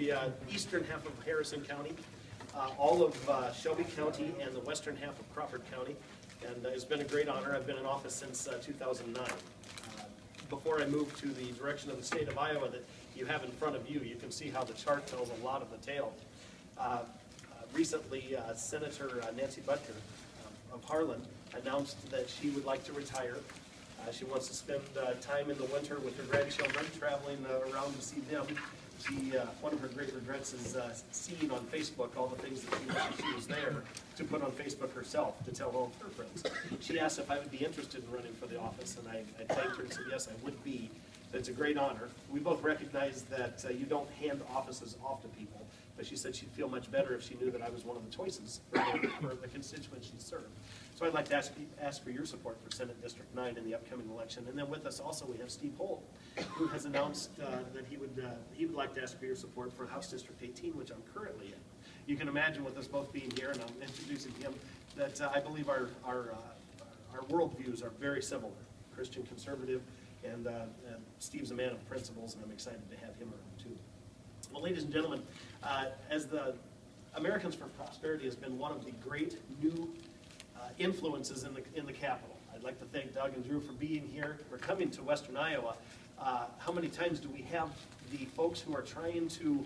the eastern half of Harrison County, all of Shelby County, and the western half of Crawford County. And it's been a great honor. I've been in office since 2009. Before I moved to the direction of the state of Iowa that you have in front of you, you can see how the chart tells a lot of the tale. Recently, Senator Nancy Butker of Harlan announced that she would like to retire. She wants to spend time in the winter with her grandchildren, traveling around to see them. One of her great regrets is seeing on Facebook all the things that she wishes she was there to put on Facebook herself to tell all of her friends. She asked if I would be interested in running for the office, and I thanked her and said yes, I would be. It's a great honor. We both recognize that you don't hand offices off to people, but she said she'd feel much better if she knew that I was one of the choices for the constituents she served. So I'd like to ask for your support for Senate District 9 in the upcoming election. And then with us also we have Steve Holt, who has announced that he would like to ask for your support for House District 18, which I'm currently in. You can imagine with us both being here, and I'm introducing him, that I believe our worldviews are very similar, Christian conservative, and Steve's a man of principles, and I'm excited to have him around too. Well, ladies and gentlemen, as the Americans for Prosperity has been one of the great new influences in the Capitol. I'd like to thank Doug and Drew for being here, for coming to Western Iowa. How many times do we have the folks who are trying to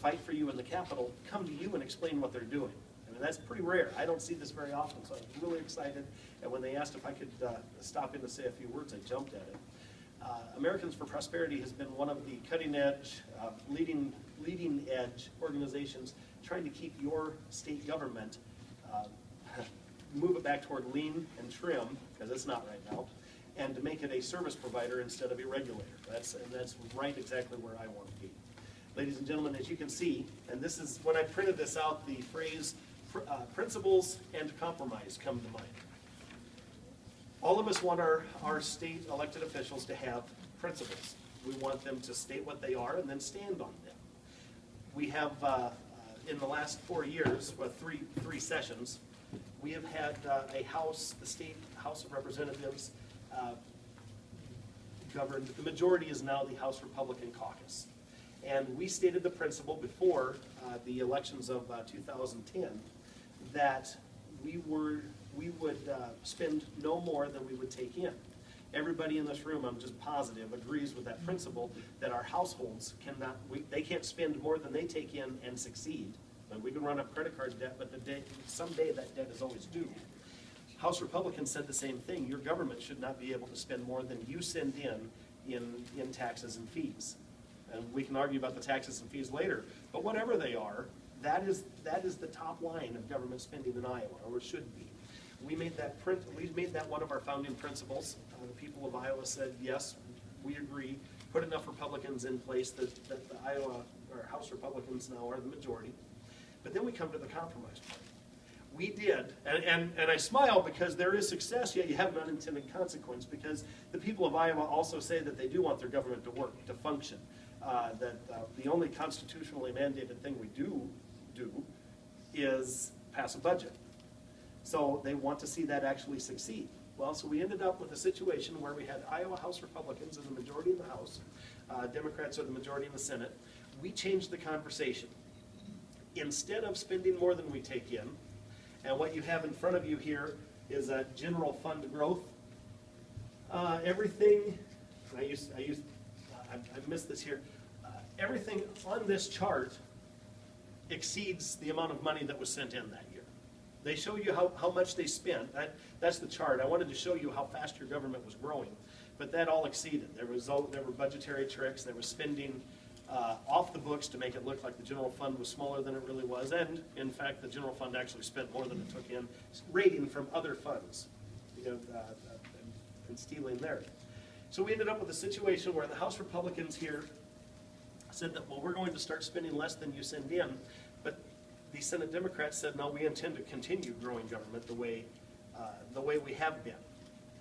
fight for you in the Capitol come to you and explain what they're doing? I mean, that's pretty rare. I don't see this very often, so I was really excited. And when they asked if I could stop in to say a few words, I jumped at it. Americans for Prosperity has been one of the cutting edge, leading edge organizations trying to keep your state government move it back toward lean and trim, because it's not right now, and to make it a service provider instead of a regulator. That's right exactly where I want to be. Ladies and gentlemen, as you can see, and this is, when I printed this out, the phrase principles and compromise come to mind. All of us want our state elected officials to have principles. We want them to state what they are and then stand on them. We have, in the last 4 years, well, three sessions, we have had a House, the state House of Representatives, governed. The majority is now the House Republican caucus. And we stated the principle before the elections of 2010 that we would spend no more than we would take in. Everybody in this room, I'm just positive, agrees with that principle that our households they can't spend more than they take in and succeed. And we can run up credit card debt, but someday that debt is always due. House Republicans said the same thing. Your government should not be able to spend more than you send in taxes and fees. And we can argue about the taxes and fees later, but whatever they are, that is the top line of government spending in Iowa, or it should be. We made that one of our founding principles. The people of Iowa said, yes, we agree. Put enough Republicans in place that the Iowa or House Republicans now are the majority. But then we come to the compromise part. We did, and I smile because there is success, yet you have an unintended consequence, because the people of Iowa also say that they do want their government to work, to function. That the only constitutionally mandated thing we do is pass a budget. So they want to see that actually succeed. Well, so we ended up with a situation where we had Iowa House Republicans as the majority in the House, Democrats are the majority in the Senate. We changed the conversation. Instead of spending more than we take in, and what you have in front of you here is a general fund growth. Everything, I missed this here. Everything on this chart exceeds the amount of money that was sent in that year. They show you how much they spent. That's the chart. I wanted to show you how fast your government was growing, but that all exceeded. There were budgetary tricks. There was spending off the books to make it look like the general fund was smaller than it really was, and in fact the general fund actually spent more than it took in, raiding from other funds, and stealing there. So we ended up with a situation where the House Republicans here said that, well, we're going to start spending less than you send in, but the Senate Democrats said, no, we intend to continue growing government the way we have been.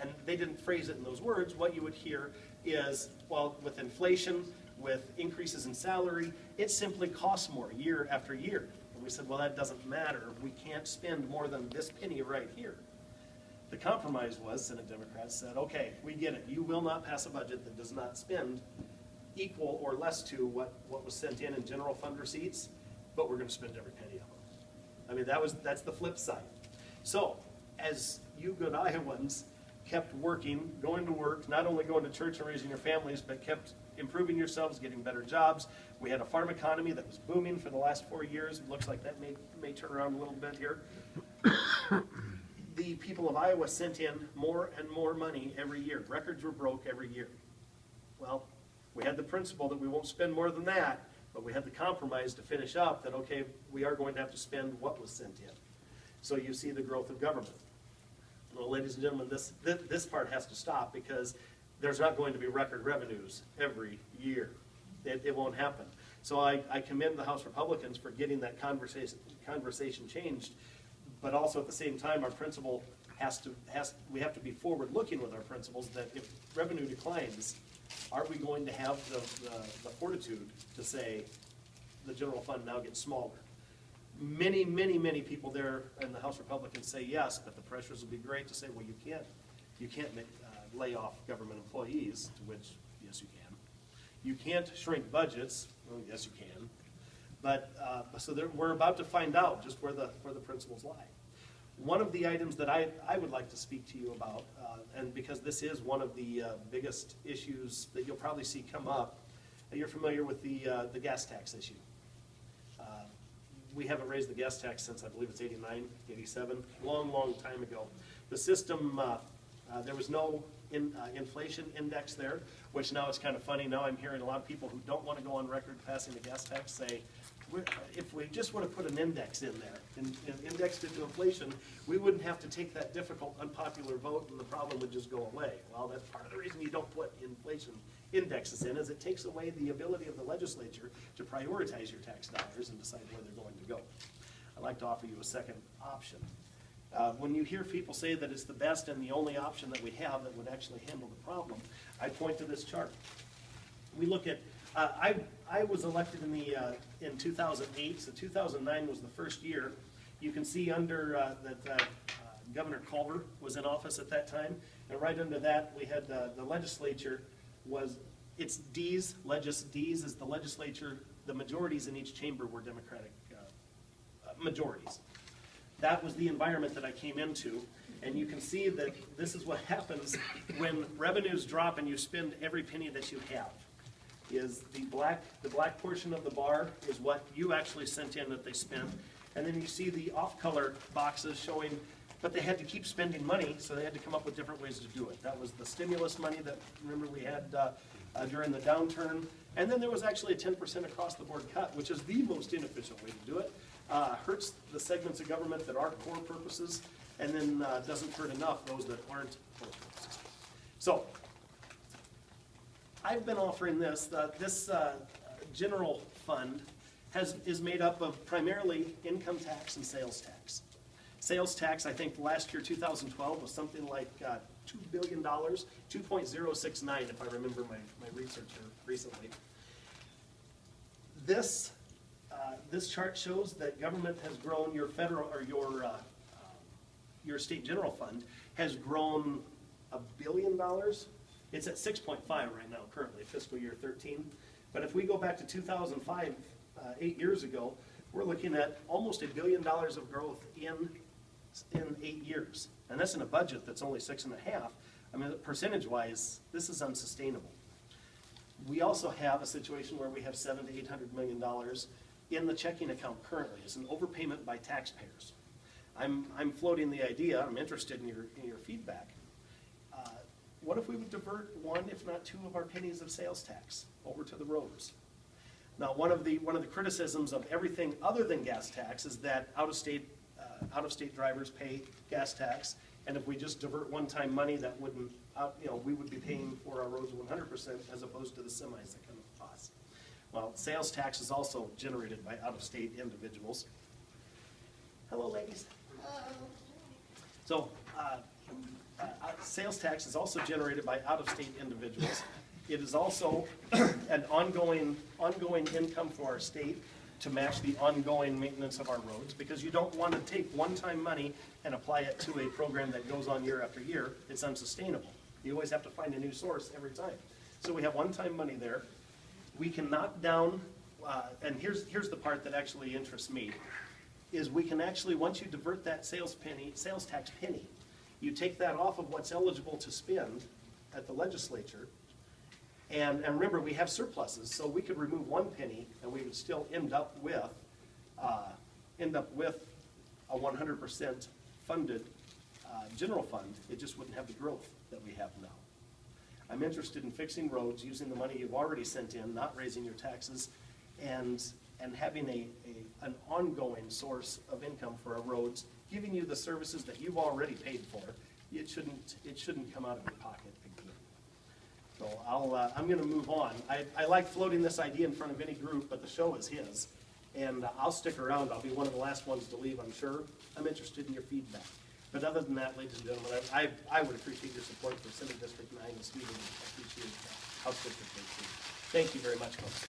And they didn't phrase it in those words. What you would hear is, well, with inflation, with increases in salary, it simply costs more year after year. And we said, well, that doesn't matter. We can't spend more than this penny right here. The compromise was, Senate Democrats said, okay, we get it. You will not pass a budget that does not spend equal or less to what was sent in general fund receipts, but we're gonna spend every penny of them. I mean, that's the flip side. So, as you good Iowans kept working, going to work, not only going to church and raising your families, but kept improving yourselves, getting better jobs. We had a farm economy that was booming for the last 4 years. Looks like that may turn around a little bit here. The people of Iowa sent in more and more money every year. Records were broke every year. Well, we had the principle that we won't spend more than that, but we had the compromise to finish up that, okay, we are going to have to spend what was sent in. So you see the growth of government. Well, ladies and gentlemen, this part has to stop because there's not going to be record revenues every year. It won't happen. So I commend the House Republicans for getting that conversation changed, but also at the same time, our principle we have to be forward-looking with our principles that if revenue declines, are we going to have the fortitude to say the general fund now gets smaller? Many, many, many people there in the House Republicans say yes, but the pressures will be great to say, well, you can't lay off government employees, to which, yes, you can. You can't shrink budgets, well, yes, you can. But, so we're about to find out just where the principles lie. One of the items that I would like to speak to you about, and because this is one of the biggest issues that you'll probably see come up, you're familiar with the gas tax issue. We haven't raised the gas tax since, I believe it's 89, 87, long, long time ago. The system, there was no inflation index there, which now is kind of funny. Now I'm hearing a lot of people who don't want to go on record passing the gas tax say, if we just would have put an index in there and indexed it to inflation, we wouldn't have to take that difficult, unpopular vote and the problem would just go away. Well, that's part of the reason you don't put inflation indexes in, is it takes away the ability of the legislature to prioritize your tax dollars and decide where they're going to go. I'd like to offer you a second option. When you hear people say that it's the best and the only option that we have that would actually handle the problem, I point to this chart. We look at, I was elected in 2008, so 2009 was the first year. You can see under that Governor Culver was in office at that time, and right under that we had the legislature it's D's, D's is the legislature, the majorities in each chamber were Democratic majorities. That was the environment that I came into, and you can see that this is what happens when revenues drop and you spend every penny that you have. Is the black portion of the bar is what you actually sent in that they spent, and then you see the off-color boxes showing, but they had to keep spending money, so they had to come up with different ways to do it. That was the stimulus money that, remember, we had during the downturn, and then there was actually a 10% across-the-board cut, which is the most inefficient way to do it. Hurts the segments of government that are core purposes, and then doesn't hurt enough those that aren't core purposes. So, I've been offering this. This general fund is made up of primarily income tax and sales tax. Sales tax, I think last year, 2012, was something like $2 billion, 2.069 if I remember my research here recently. This chart shows that government has grown, your federal or your state general fund has grown $1 billion. It's at 6.5 right now currently, fiscal year 13. But if we go back to 2005, 8 years ago, we're looking at almost $1 billion of growth in 8 years. And that's in a budget that's only 6.5. I mean, percentage-wise, this is unsustainable. We also have a situation where we have $700 to $800 million in the checking account currently. It's an overpayment by taxpayers. I'm floating the idea, I'm interested in your feedback. What if we would divert one, if not two, of our pennies of sales tax over to the roads? Now, one of the criticisms of everything other than gas tax is that out-of-state drivers pay gas tax, and if we just divert one-time money, that wouldn't, we would be paying for our roads 100% as opposed to the semis that come with us. Well, sales tax is also generated by out-of-state individuals. Hello, ladies. Hello. So, sales tax is also generated by out-of-state individuals. It is also an ongoing income for our state to match the ongoing maintenance of our roads, because you don't want to take one-time money and apply it to a program that goes on year after year. It's unsustainable. You always have to find a new source every time. So we have one-time money there. We can knock down, and here's the part that actually interests me, is we can actually, once you divert that sales tax penny, you take that off of what's eligible to spend at the legislature. And remember, we have surpluses, so we could remove 1 penny and we would still end up with a 100% funded general fund. It just wouldn't have the growth that we have now. I'm interested in fixing roads, using the money you've already sent in, not raising your taxes, and having an ongoing source of income for our roads, giving you the services that you've already paid for. It shouldn't come out of your pocket again. So I'm going to move on. I like floating this idea in front of any group, but the show is his, and I'll stick around. I'll be one of the last ones to leave, I'm sure. I'm interested in your feedback. But other than that, ladies and gentlemen, I would appreciate your support for Senate District 9 and Stephen. I appreciate House District 13. Thank you very much, folks.